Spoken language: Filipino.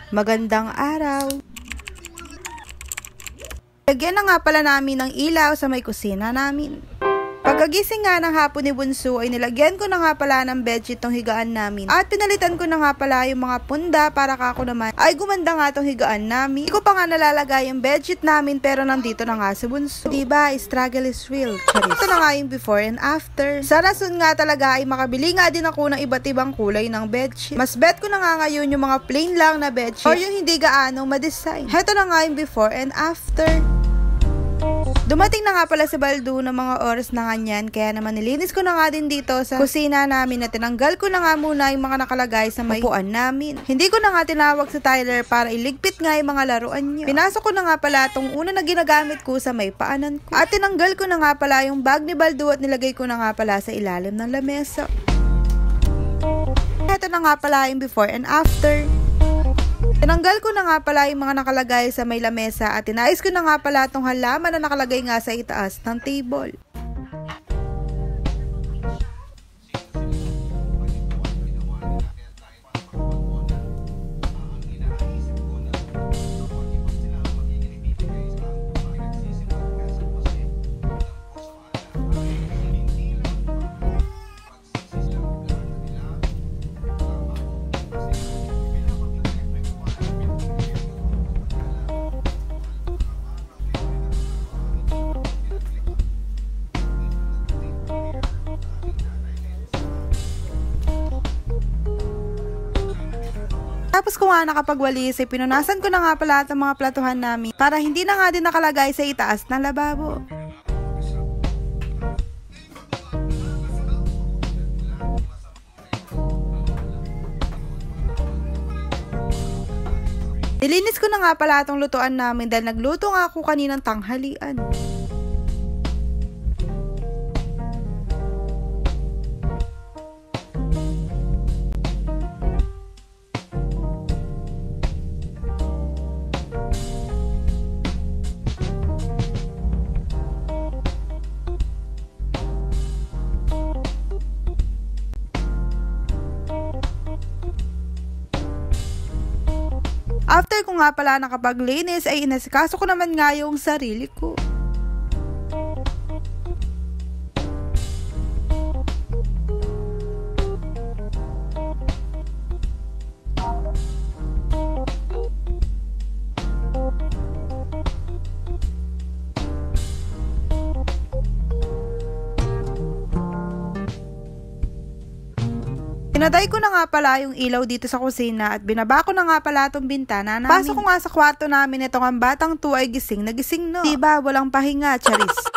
Magandang araw. Lagyan na nga pala namin ng ilaw sa may kusina namin. Pagkagising nga ng hapon ni Bunso ay nilagyan ko na nga pala ng bedsheet tong higaan namin. At pinalitan ko na nga pala yung mga punda para kako naman ay gumanda nga tong higaan namin. Hindi ko pa nga nalalagay yung bedsheet namin pero nandito na nga si Bunso. Diba? Struggle is real. Charis. Ito na nga yung before and after. Sa rason nga talaga ay makabili nga din ako ng iba't ibang kulay ng bedsheet. Mas bet ko na nga ngayon yung mga plain lang na bedsheet or yung hindi gaano ma-design. Heto na nga yung before and after. Dumating na nga pala si Baldo ng mga oras na ganyan, kaya naman nilinis ko na nga din dito sa kusina namin at tinanggal ko na nga muna yung mga nakalagay sa may upuan namin. Hindi ko na nga tinawag si Tyler para iligpit nga yung mga laruan niya. Pinasok ko na nga pala itong una na ginagamit ko sa may paanan ko. At tinanggal ko na nga pala yung bag ni Baldo at nilagay ko na nga pala sa ilalim ng lamesa. Ito na nga pala yung before and after. Tinanggal ko na nga pala yung mga nakalagay sa may lamesa at tinayos ko na nga pala itong halaman na nakalagay nga sa itaas ng table. Tapos kung nga nakapagwalis, pinunasan ko na nga pala ang mga platuhan namin para hindi na nga din nakalagay sa itaas ng lababo. Nilinis ko na nga pala itong lutuan namin dahil nagluto nga ako kaninang tanghalian. After ko nga pala nakapaglinis ay inasikaso ko naman nga yung sarili ko. Tinaday ko na nga pala yung ilaw dito sa kusina at binaba ko na nga pala itong bintana namin. Pasok ko nga sa kwarto namin itong ang batang 2 ay gising na gising no. Diba? Walang pahinga, charis.